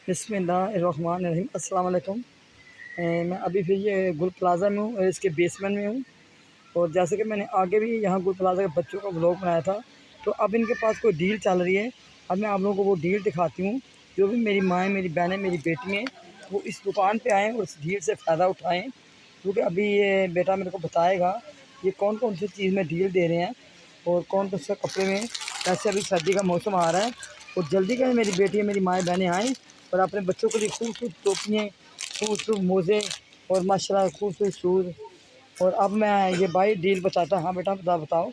बिस्मिल्लाहिर्रहमानिर्रहीम। अस्सलाम वालेकुम। मैं अभी फिर ये गुल प्लाज़ा में हूँ, इसके बेसमेंट में हूँ। और जैसे कि मैंने आगे भी यहाँ गुल प्लाज़ा के बच्चों का व्लॉग बनाया था, तो अब इनके पास कोई डील चल रही है। अब मैं आप लोगों को वो डील दिखाती हूँ। जो भी मेरी माएँ, मेरी बहनें, मेरी बेटी हैं, वो इस दुकान पे आएँ और इस डील से फ़ायदा उठाएँ। क्योंकि अभी ये बेटा मेरे को बताएगा ये कौन कौन सी चीज़ में डील दे रहे हैं और कौन कौन से कपड़े में। वैसे अभी सर्दी का मौसम आ रहा है और जल्दी करें मेरी बेटी, मेरी माएँ बहनें आएँ और अपने बच्चों के लिए खूबसूरत टोपियाँ, खूबसूरत मोज़े और माशाल्लाह खूबसूरत शूज़। और अब मैं ये भाई डील बताता। हाँ बेटा बताओ।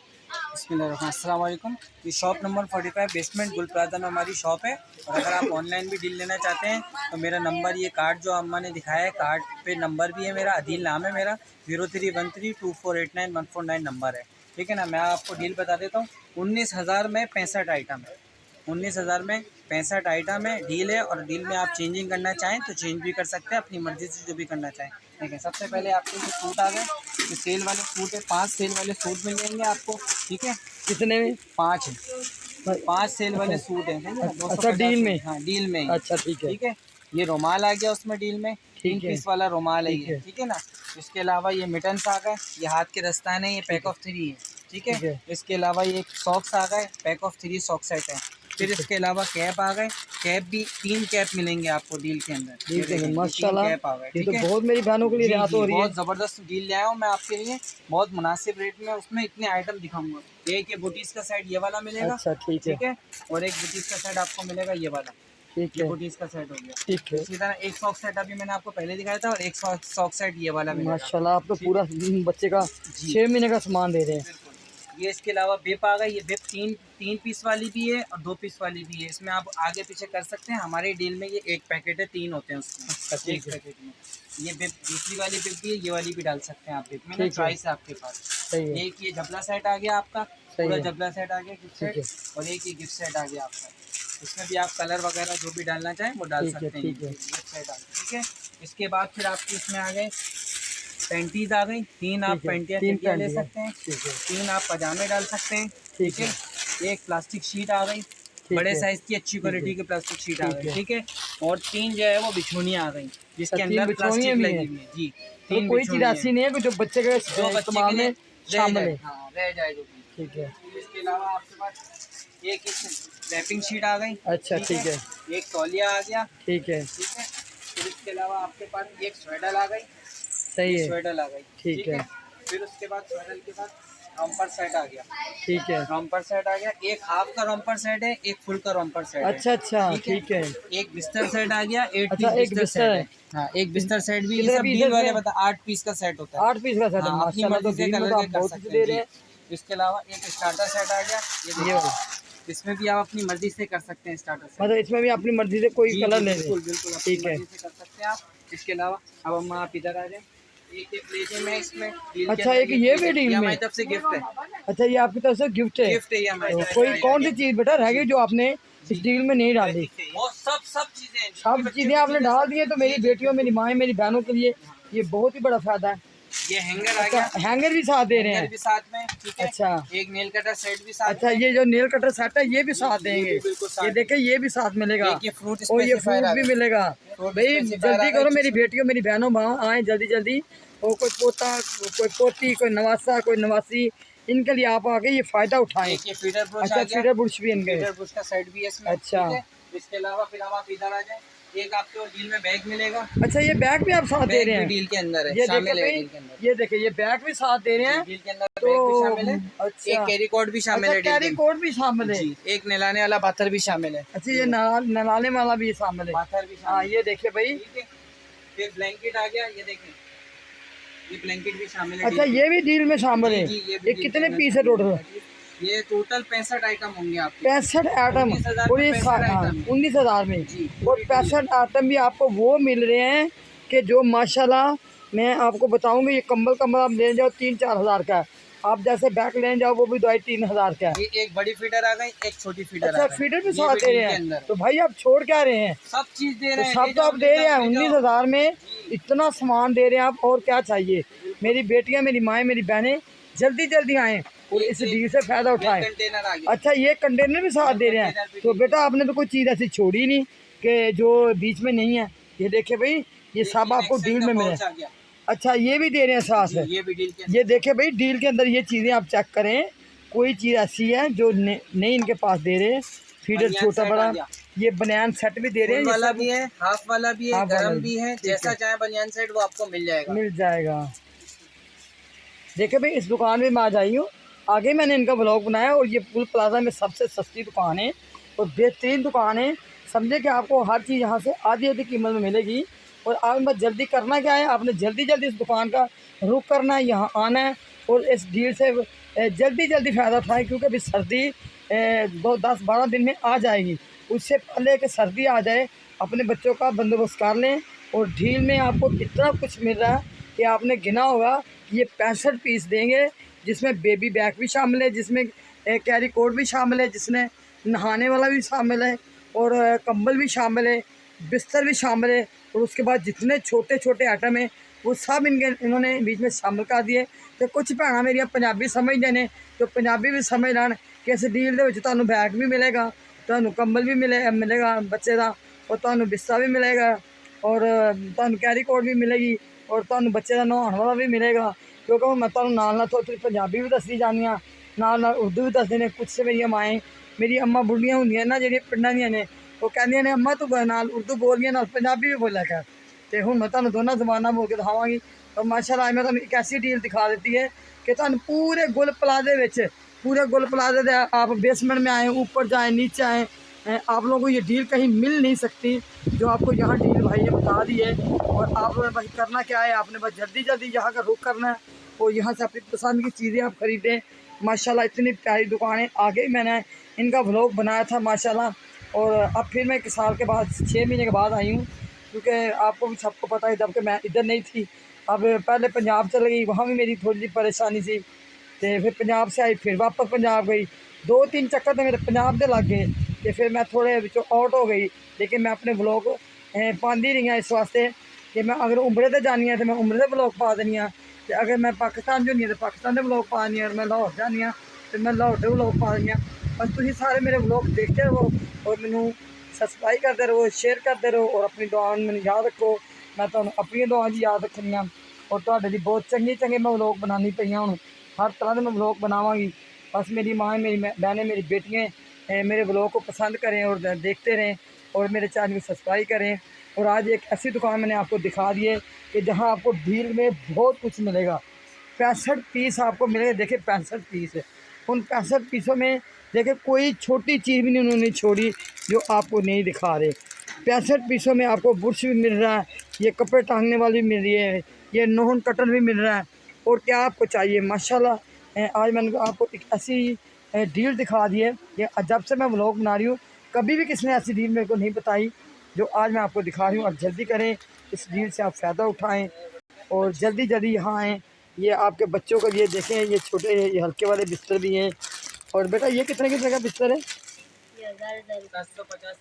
अस्सलाम वालेकुम। ये शॉप नंबर 45 बेसमेंट गुल प्लाजा में हमारी शॉप है। और अगर आप ऑनलाइन भी डील लेना चाहते हैं तो मेरा नंबर, ये कार्ड जो अम्मा ने दिखाया है, कार्ड पे नंबर भी है मेरा, अदील नाम है मेरा, 03132489 नंबर है। ठीक है ना। मैं आपको डील बता देता हूँ। 19,000 में 65 आइटम है। 19,000 में 65 आइटम है, डील है। और डील में आप चेंजिंग करना चाहें तो चेंज भी कर सकते हैं अपनी मर्ज़ी से, जो भी करना चाहें। ठीक है। सबसे पहले आपके जो सूट आ गए, जो सेल वाले सूट है, 5 सेल वाले सूट मिल जाएंगे आपको। ठीक है। कितने में? 5 है, 5 सेल वाले सूट हैं। ठीक है। अच्छा डील 250। में? हाँ, डील में ही। अच्छा ठीक है। ठीक है। ये रुमाल आ गया उसमें डील में, 3 ठीक है। पीस वाला रुमाल है ठीक ये। है। ठीक है ना। इसके अलावा ये मिटन्स आ गए, ये हाथ के दस्ताने, ये पैक ऑफ 3 है। ठीक ठीक है। है। इसके अलावा ये सॉक्स आ गए, पैक ऑफ 3 सॉक्स सेट है। फिर इसके अलावा कैप आ गए, कैप भी 3 कैप मिलेंगे आपको डील के अंदर। ये ठीक है देखें, ये 3 माशाल्लाह। कैप आ गए। ये तो ठीक है। बहुत मेरी बहनों के लिए जी राहत जी, हो रही है। बहुत ज़बरदस्त डील ले आया हूँ मैं आपके लिए, बहुत मुनासिब रेट में। उसमें इतने आइटम दिखाऊंगा। एक ये बुटीज का सेट ये वाला मिलेगा। अच्छा ठीक है। ठीक है। और एक बुटीज का सेट आपको मिलेगा ये वाला। ठीक ये है। बुटीज का सेट हो गया। ठीक है। इसी तरह एक सॉक सेट अभी मैंने आपको पहले दिखाया था, और एक सॉक सेट ये वाला मिलेगा। माशाल्लाह आप तो ठीक पूरा बच्चे का जी, 6 महीने का सामान दे रहे हैं। बिल्कुल। ये इसके अलावा बिप आ गई, ये बिप तीन पीस वाली भी है और 2 पीस वाली भी है। इसमें आप आगे पीछे कर सकते हैं। हमारे डील में ये एक पैकेट है, 3 होते हैं उसमें। अच्छा एक ठीक है। पैकेट में ये बिप, दूसरी वाली बिप भी है, ये वाली भी डाल सकते हैं आप बिप में ना, ठीक है। चॉइस है आपके पास। सही है। एक ये जबला सेट आ गया आपका, सही पूरा है। जबला सेट आ गया, गिफ्ट ठीक है। सेट। और एक ये गिफ्ट सेट आ गया आपका। इसमें भी आप कलर वगैरह जो भी डालना चाहें वो डाल ठीक है। सकते हैं। ठीक है। गिफ्ट सेट आ गया। ठीक है। इसके बाद फिर आपके इसमें आ गए पैंटीज आ गई, 3 आप ठीक है। पैंटियाँ 3 चड्डियाँ पैंट ले है। सकते हैं। ठीक है। 3 आप पजामे डाल सकते हैं। ठीक ठीक है। एक प्लास्टिक शीट आ गई, ठीक बड़े है। साइज की अच्छी ठीक है। क्वालिटी की प्लास्टिक शीट आ ठीक गई। है। ठीक है। और 3 जो है वो बिछोनियाँ आ गई, अच्छा जिसके 3 अंदर बिछौनियाँ प्लास्टिक भी लगी हैं। हुई है। जी, मतलब 3 कोई चीज़ बिछोनियाँ ऐसी हैं नहीं है कि जो बच्चे के जो बच्चे के इस्तेमाल लिए में रह शामिल जाए। है। हाँ, रह जाए जो भी। ठीक है। इसके अलावा आपके पास एक रैपिंग शीट आ गई। अच्छा ठीक है। एक तौलिया आ गया। ठीक है। ठीक है। फिर इसके अलावा आपके पास एक स्वेटर आ गई, सही ये है। स्वेटर आ गई। ठीक ठीक है। है। फिर उसके बाद स्वेटर के साथ रॉम्पर सेट आ गया। ठीक है। रॉम्पर सेट आ गया, एक हाफ का रॉम्पर सेट है, एक फुल का रॉम्पर सेट है। अच्छा अच्छा ठीक है। एक बिस्तर सेट आ गया, 8 अच्छा पीस एक बिस्तर बिस्तर सेट है। है। हाँ, एक बिस्तर सेट भी। ये कितने सब पीस है डील वाले इसमें? बता, 8 पीस का सेट होता है। 8 पीस का सेट है। हाँ, अपनी माशाल्लाह तो मर्जी से डील में कलर तो के आप कर बहुत कुछ सकते दे हैं रहे जी। हैं। इसके अलावा एक स्टार्टर सेट आ गया, ये ये देखिए। वाला। इसमें भी आप अपनी मर्जी से कर सकते हैं स्टार्टर सेट। मतलब इसमें भी अपनी मर्जी से कोई जी कलर जी, ले लें। बिल्कुल बिल्कुल, अपनी ठीक है। मर्जी से कर सकते हैं आप। इसके अलावा अब हम आप इधर आ जाए, एक प्लेटिंग है इसमें डील के अच्छा अंदर। एक ये भी डील ये में? हमारी तरफ से गिफ्ट है। अच्छा ये आपकी तरफ से गिफ्ट है। गिफ्ट है ये हमारी तो तरफ कोई से। कौन सी चीज़ बेटा रह गई जो आपने इस डील में नहीं डाली? वो सब चीजें हैं, सब चीज़ें आपने डाल दी हैं। तो मेरी बेटियों, मेरी माएँ, मेरी बहनों के लिए ये बहुत ही बड़ा फायदा है। ये हैंगर आ अच्छा गया, हैंगर भी साथ दे रहे हैंगर हैं? भी साथ में। ठीक है। अच्छा। एक नेल कटर सेट भी साथ अच्छा में। ये जो नेल कटर सेट है ये भी साथ ये देंगे? भी बिल्कुल साथ ये देखे ये भी साथ मिलेगा। एक ये फ्रूट और ये स्पेसिफायर फ्रूट आ भी गया। मिलेगा। फ्रूट भाई स्पेसिफायर आ जल्दी गया, करो मेरी बेटियों, मेरी बहनों, वहाँ आए जल्दी जल्दी। और कोई पोता, कोई पोती, कोई नवासा, कोई नवासी, इनके लिए आप आके ये फ़ायदा उठाएं। एक ये फीडर ब्रुश आ अच्छा गया, फीडर बुर्श भी इनके? फीडर ब्रुश का सेट भी है इसमें। अच्छा। ठीक है। इसके अलावा फिर हम आप इधर आ जाए, एक आपको डील में बैग मिलेगा। अच्छा ये बैग भी आप साथ दे बैग रहे भी हैं? डील के अंदर है, ये देखे शामिल है भाई, डील के अंदर। ये देखे ये बैग भी साथ दे रहे हैं। डील के अंदर तो बैग भी शामिल है। अच्छा एक कैरी कोट भी शामिल अच्छा है डील कैरी के कोट भी शामिल है? जी। एक नहलाने वाला पाथर भी शामिल है। अच्छा ये नलाने वाला भी शामिल है? पाथर भी हाँ शामिल है। ये देखे भाई। ठीक है। फिर ब्लैंकेट आ गया, ये देखें, ये ब्लैंकेट भी शामिल है। अच्छा ये भी डील में शामिल है? जी, ये ये कितने पीस है टोटल? ये टोटल 65 आइटम होंगे आपके। 65 आइटम? 19,000 और में ये 65 आइटम है। 19,000 में? जी। और 65 आइटम भी आपको वो मिल रहे हैं कि जो माशाल्लाह मैं आपको बताऊंगी। ये कंबल आप लेने जाओ 3-4 हज़ार का है। आप जैसे बैग लेने जाओ वो भी 2-3 हज़ार का है। ये एक बड़ी फीडर आ गई, एक छोटी फीडर अच्छा आ गई। फीडर भी ये साथ दे डील रहे के हैं? अंदर तो भाई आप छोड़ क्या रहे हैं? सब चीज दे तो रहे हैं। सब तो आप दे रहे हैं 19,000 में। इतना सामान दे रहे हैं आप, और क्या चाहिए? मेरी बेटियां, मेरी माएँ, मेरी बहनें जल्दी जल्दी आएँ और इस डील से फ़ायदा उठाएं। कंटेनर आ गया। अच्छा ये कंटेनर भी साथ दे रहे हैं? तो बेटा आपने तो कोई चीज़ ऐसी छोड़ी नहीं के जो बीच में नहीं है। ये देखिए भाई, ये सब आपको डील में मिले। आ गया अच्छा, ये भी दे रहे हैं साथ जी, है। ये भी डील के ये देखिए भाई, डील के अंदर ये चीज़ें आप चेक करें, कोई चीज़ ऐसी है जो नहीं इनके पास दे रहे हैं। फीडर बनियान छोटा सेट आ बड़ा, गया। ये बनियान सेट भी दे रहे हैं। फुल ये वाला सब भी है, हाफ वाला भी है, हाफ वाला गरम भी है, ठीक जैसा है, चाहे बनियान सेट वो आपको मिल जाएगा। मिल जाएगा। देखिए भाई, इस दुकान में मैं आज आई हूँ, आगे मैंने इनका ब्लॉग बनाया, और ये पुल प्लाजा में सबसे सस्ती दुकान है और बेहतरीन दुकान है। समझे कि आपको हर चीज़ यहाँ से आधी आधी कीमत में मिलेगी। और आप बस जल्दी करना क्या है, आपने जल्दी जल्दी इस दुकान का रुख करना है, यहाँ आना है और इस डील से जल्दी जल्दी फ़ायदा उठाएं, क्योंकि अभी सर्दी 10-12 दिन में आ जाएगी। उससे पहले कि सर्दी आ जाए, अपने बच्चों का बंदोबस्त कर लें। और डील में आपको इतना कुछ मिल रहा है कि आपने गिना होगा कि ये 65 पीस देंगे, जिसमें बेबी बैग भी शामिल है, जिसमें कैरी कोट भी शामिल है, जिसमें नहाने वाला भी शामिल है, और कंबल भी शामिल है, बिस्तर भी शामिल है। और उसके बाद जितने छोटे छोटे आइटम हैं वो सब इन्होंने बीच में शामिल कर दिए। तो कुछ भैन मेरिया पंजाबी समझते हैं, तो पंजाबी भी समझ लैन कि इस डील के तुहानू बैग भी मिलेगा, तुहानू कंबल भी मिलेगा बच्चे का, और तुहानू बिस्तर भी मिलेगा, और तुहानू कैरी कोट भी मिलेगी, और तुहानू बच्चे का नहाने वाला भी मिलेगा। क्योंकि मैं तुहानू नाल थोड़ी पंजाबी भी दसदी जानी हाँ, नाल उर्दू भी दसदे ने। कुछ मेरिया माएँ, मेरी अम्मा बुढ़ियाँ होंदियां ना जिहड़ियां पिंडां दियां ने, वो कहंदियां ने अम्मा तू नाल उर्दू बोलिए नाल पंजाबी भी बोलिया कर। तो हुण मैं तुहानू दोनों ज़बानां बोल के दिखावांगी। और माशाअल्लाह मैं तुहानू एक ऐसी डील दिखा देती है कि तुहानू पूरे गुल प्लाजे विच, पूरे गुल प्लाजे दे आप बेसमेंट में आएँ, ऊपर जाएँ, नीचे आएँ, आप लोगों को ये डील कहीं मिल नहीं सकती जो आपको यहाँ डील भाई ने बता दी है। और आप लोगों ने बस करना क्या है, आपने बस जल्दी जल्दी यहाँ का रुख करना है और यहाँ से अपनी पसंद की चीज़ें आप ख़रीदें। माशाल्लाह इतनी प्यारी दुकान है। आगे मैंने इनका व्लॉग बनाया था माशाल्लाह, और अब फिर मैं 1 साल के बाद 6 महीने के बाद आई हूँ, क्योंकि आपको भी सबको पता है जब कि मैं इधर नहीं थी। अब पहले पंजाब चल गई, वहाँ भी मेरी थोड़ी सी परेशानी थी, तो फिर पंजाब से आई, फिर वापस पंजाब गई। 2-3 चक्कर तो मेरे पंजाब के लग गए, तो फिर मैं थोड़े विचों आउट हो गई। लेकिन मैं अपने व्लॉग पाती रही हाँ, इस वास्ते कि मैं अगर उमरे ते जानी हाँ तो मैं उमरे के व्लॉग पा देनी हाँ, तो अगर मैं पाकिस्तान होनी तो पाकिस्तान के व्लॉग पा दी हाँ, मैं लाहौर जानी हाँ तो मैं लाहौर के व्लॉग पा दी हाँ। बस तुम सारे मेरे व्लॉग देखते रहो और मैनू सबसक्राइब करते रहो, शेयर करते रहो, और अपनी दुआ मैंने याद रखो। मैं तुहानू अपनी दुआ जी याद रखनी हाँ, और तुहाडे लिए बहुत चंगे चंगे मैं व्लॉग बनानी पई हाँ। हुण हर तरह के मैं व्लॉग बनावांगी। बस मेरी माँ, मेरी बहनें, मेरी बेटियाँ मेरे व्लॉग को पसंद करें और देखते रहें, और मेरे चैनल को सब्सक्राइब करें। और आज एक ऐसी दुकान मैंने आपको दिखा दी है कि जहाँ आपको डील में बहुत कुछ मिलेगा। 65 पीस आपको मिलेगा। देखिए 65 पीस है, उन 65 पीसों में देखिए कोई छोटी चीज़ भी नहीं उन्होंने छोड़ी जो आपको नहीं दिखा रहे। 65 पीसों में आपको बुरश भी मिल रहा है, ये कपड़े टांगने वाली भी मिल रही है, ये नोहन कटर भी मिल रहा है, और क्या आपको चाहिए। माशाल्लाह आज मैंने आपको एक ऐसी डील दिखा दी है कि जब से मैं व्लॉग बना रही हूँ कभी भी किसी ने ऐसी डील मेरे को नहीं बताई जो आज मैं आपको दिखा रही हूँ। और जल्दी करें, इस डील से आप फ़ायदा उठाएँ और जल्दी जल्दी यहाँ आएँ। ये आपके बच्चों को ये देखें, ये छोटे ये हल्के वाले बिस्तर भी हैं। और बेटा ये कितने का बिस्तर है?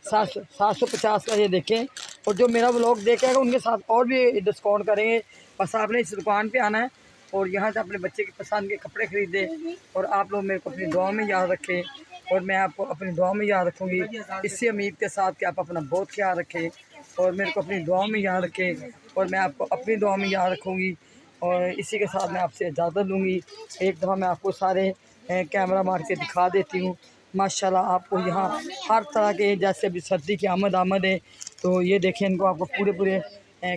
750 का। ये देखें, और जो मेरा व्लॉग देखेगा उनके साथ और भी डिस्काउंट करेंगे। बस आपने इस दुकान पे आना है और यहाँ से अपने बच्चे की पसंद के कपड़े ख़रीदें। और आप लोग मेरे को अपनी दुआ में याद रखें, और मैं आपको अपनी दुआ में याद रखूँगी, इसी उम्मीद के साथ कि आप अपना बहुत ख्याल रखें और मेरे को अपनी दुआ में याद रखें, और मैं आपको अपनी दुआ में याद रखूँगी। और इसी के साथ मैं आपसे इजाज़त लूँगी। एक दफ़ा मैं आपको सारे कैमरा मार के दिखा देती हूँ। माशाल्लाह आपको यहाँ हर तरह के, जैसे अभी सर्दी की आमद है, तो ये देखें, इनको आपको पूरे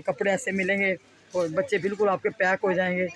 कपड़े ऐसे मिलेंगे और बच्चे बिल्कुल आपके पैक हो जाएंगे।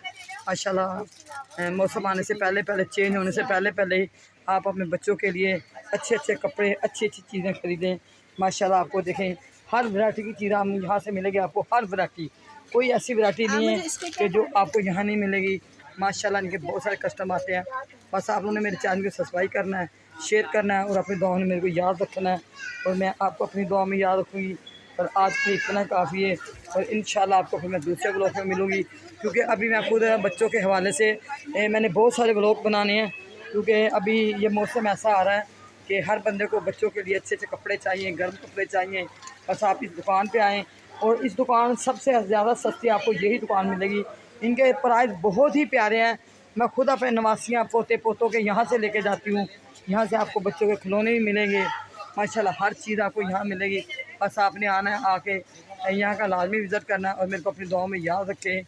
माशाल्लाह मौसम आने से पहले चेंज होने से पहले ही आप अपने बच्चों के लिए अच्छे कपड़े, अच्छी चीज़ें ख़रीदें। माशाल्लाह आपको देखें हर वैरायटी की चीज़ें हम यहाँ से मिलेगी आपको, हर वैरायटी। कोई ऐसी वैरायटी नहीं है कि जो आपको यहाँ नहीं मिलेगी। माशाल्लाह इनके बहुत सारे कस्टमर आते हैं। बस आप लोगों ने मेरे चैनल को सब्सक्राइब करना है, शेयर करना है, और अपनी दुआ में मेरे को याद रखना है, और मैं आपको अपनी दुआ में याद रखूँगी। और आज के इतना काफ़ी है, और इंशाल्लाह आपको फिर मैं दूसरे व्लॉग में मिलूँगी, क्योंकि अभी मैं खुद बच्चों के हवाले से मैंने बहुत सारे व्लॉग बनाने हैं। क्योंकि अभी ये मौसम ऐसा आ रहा है कि हर बंदे को बच्चों के लिए अच्छे कपड़े चाहिए, गर्म कपड़े चाहिए। बस आप इस दुकान पे आएँ, और इस दुकान सबसे ज़्यादा सस्ती आपको यही दुकान मिलेगी। इनके प्राइस बहुत ही प्यारे हैं। मैं खुद अपने नवासियाँ पोतों के यहाँ से लेके जाती हूँ। यहाँ से आपको बच्चों के खिलौने भी मिलेंगे। माशाल्लाह हर चीज़ आपको यहाँ मिलेगी। बस आपने आना है, आके यहाँ का लाजमी विज़िट करना है और मेरे को अपनी दुआओं में याद रखें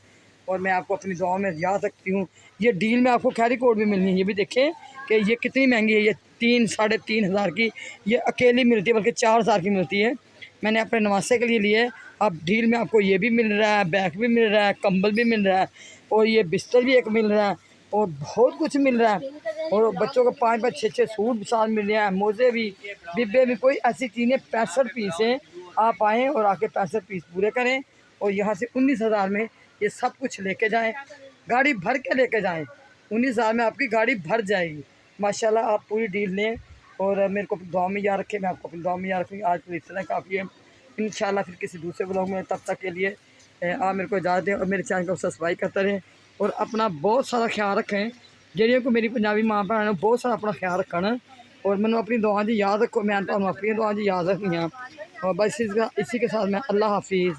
और मैं आपको अपनी दुआओं में याद रखती हूँ। ये डील में आपको कैरी कोड भी मिलनी है, ये भी देखें कि ये कितनी महंगी है। ये 3-3.5 हज़ार की ये अकेली मिलती है, बल्कि 4 हज़ार की मिलती है। मैंने अपने नवासे के लिए लिए। अब डील में आपको ये भी मिल रहा है, बैग भी मिल रहा है, कंबल भी मिल रहा है और ये बिस्तर भी एक मिल रहा है और बहुत कुछ मिल रहा है। और बच्चों को 5-5 6-6 सूट साथ मिल रहे हैं, मोज़े भी, डिब्बे भी, कोई ऐसी चीज़ें 65 पीस हैं। आप आएँ और आके 65 पीस पूरे करें और यहाँ से 19,000 में ये सब कुछ लेके जाएँ, गाड़ी भर के लेके जाएँ। 19,000 में आपकी गाड़ी भर जाएगी। माशाल्लाह आप पूरी डील लें और मेरे को दुआ में याद रखें, मैं आपको अपनी दुआ में याद रखूँगी। आज तो इतना काफ़ी है, इंशाल्लाह फिर किसी दूसरे ब्लॉग में, तब तक के लिए आप मेरे को इजाज़त दें और मेरे चैनल को सब्सक्राइब करते रहें और अपना बहुत सारा ख्याल रखें। ਜਿਹੜੀਆਂ को मेरी पंजाबी माँ भैन ने बहुत सारा अपना ख्याल रखना और मैंने अपनी दुआ की याद रखो, मैं तो अपनी दुआ की याद रखनी है। और बस इसी के साथ मैं अल्लाह हाफिज़।